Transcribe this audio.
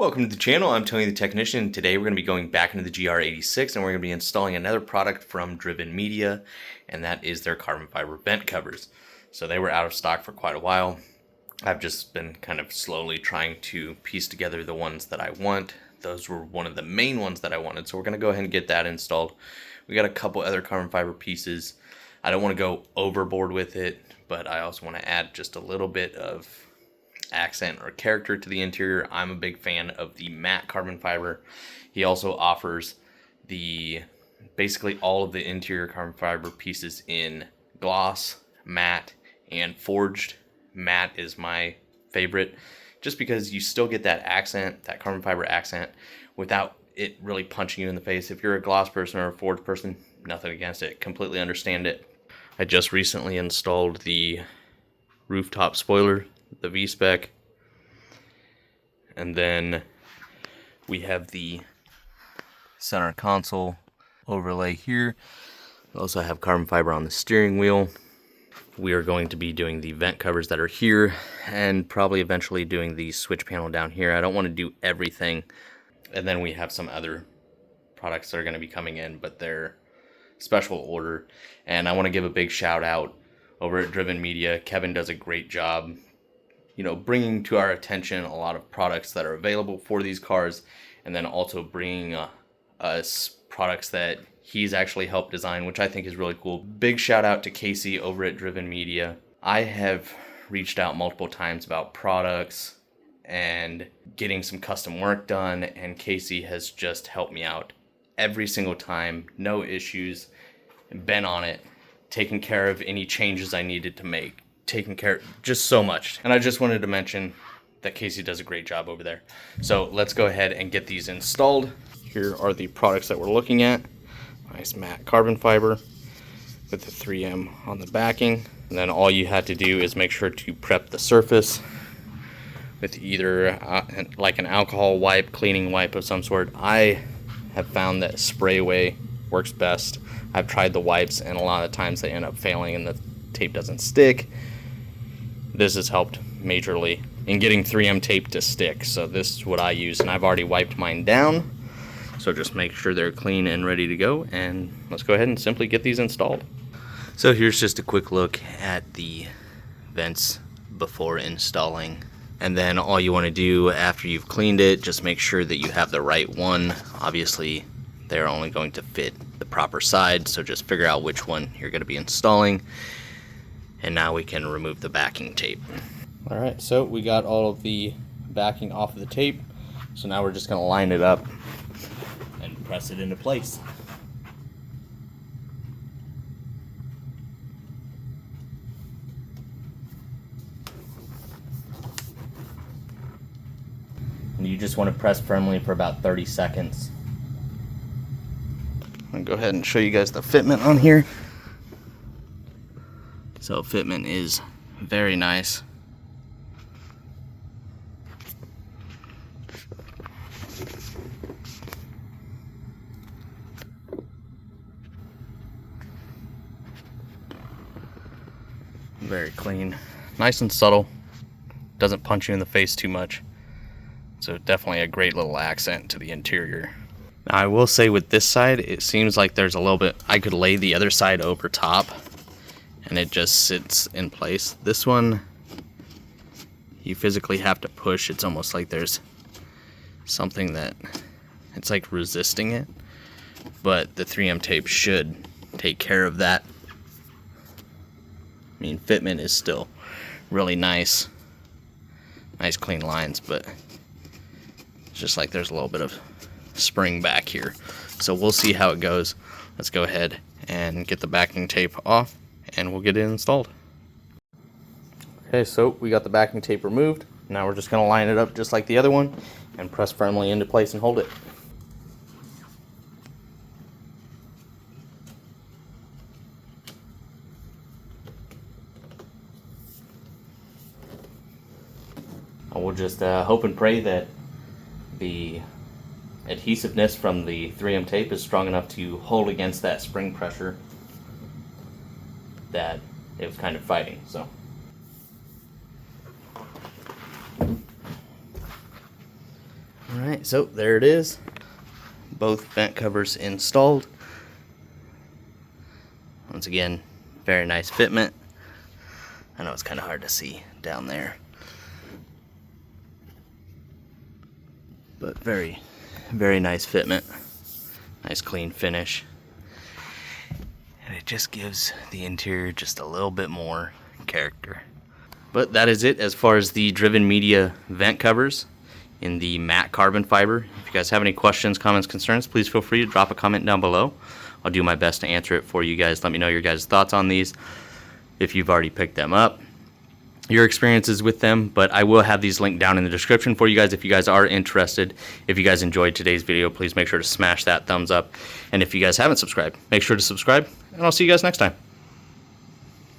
Welcome to the channel. I'm Tony the Technician. Today we're going to be going back into the GR86 and we're going to be installing another product from Driven Media, and that is their carbon fiber vent covers. So they were out of stock for quite a while. I've just been kind of slowly trying to piece together the ones that I want. Those were one of the main ones that I wanted, so we're going to go ahead and get that installed. We got a couple other carbon fiber pieces. I don't want to go overboard with it, but I also want to add just a little bit of accent or character to the interior. I'm a big fan of the matte carbon fiber. He also offers basically all of the interior carbon fiber pieces in gloss, matte, and forged. Matte is my favorite just because you still get that accent, that carbon fiber accent, without it really punching you in the face. If you're a gloss person or a forged person, nothing against it. Completely understand it. I just recently installed the rooftop spoiler, the V-spec, and then we have the center console overlay here. We also have carbon fiber on the steering wheel. We are going to be doing the vent covers that are here and probably eventually doing the switch panel down here. I don't want to do everything. And then we have some other products that are going to be coming in, but they're special order. And I want to give a big shout out over at Driven Media. Kevin does a great job, bringing to our attention a lot of products that are available for these cars, and then also bringing us products that he's actually helped design, which I think is really cool. Big shout out to Casey over at Driven Media. I have reached out multiple times about products and getting some custom work done, and Casey has just helped me out every single time. No issues. Been on it, taking care of any changes I needed to make, taking care, just so much. And I just wanted to mention that Casey does a great job over there. So let's go ahead and get these installed. Here are the products that we're looking at. Nice matte carbon fiber with the 3M on the backing. And then all you have to do is make sure to prep the surface with either like an alcohol wipe, cleaning wipe of some sort. I have found that spray-away works best. I've tried the wipes and a lot of times they end up failing and the tape doesn't stick. This has helped majorly in getting 3M tape to stick. So this is what I use, and I've already wiped mine down. So just make sure they're clean and ready to go, and let's go ahead and simply get these installed. So here's just a quick look at the vents before installing. And then all you want to do after you've cleaned it, just make sure that you have the right one. Obviously, they're only going to fit the proper side, so just figure out which one you're going to be installing. And now we can remove the backing tape. Alright, so we got all of the backing off of the tape. So now we're just going to line it up and press it into place. And you just want to press firmly for about 30 seconds. I'll go ahead and show you guys the fitment on here. So fitment is very nice. Very clean, nice and subtle, doesn't punch you in the face too much, so definitely a great little accent to the interior. Now I will say with this side, it seems like there's a little bit, I could lay the other side over top and it just sits in place. This one, you physically have to push. It's almost like there's something that, it's like resisting it, but the 3M tape should take care of that. I mean, fitment is still really nice. Nice clean lines, but it's just like there's a little bit of spring back here. So we'll see how it goes. Let's go ahead and get the backing tape off and we'll get it installed. Okay, so we got the backing tape removed. Now we're just gonna line it up just like the other one and press firmly into place and hold it. We'll just hope and pray that the adhesiveness from the 3M tape is strong enough to hold against that spring pressure that it was kind of fighting. So Alright, so there it is. Both vent covers installed. Once again, very nice fitment. I know it's kind of hard to see down there, but very, very nice fitment. Nice clean finish. And it just gives the interior just a little bit more character. But that is it as far as the driven media vent covers in the matte carbon fiber. If you guys have any questions, comments, concerns, please feel free to drop a comment down below. I'll do my best to answer it for you guys. Let me know your guys' thoughts on these, if you've already picked them up, your experiences with them. But I will have these linked down in the description for you guys if you guys are interested. If you guys enjoyed today's video, please make sure to smash that thumbs up. And if you guys haven't subscribed, make sure to subscribe, and I'll see you guys next time.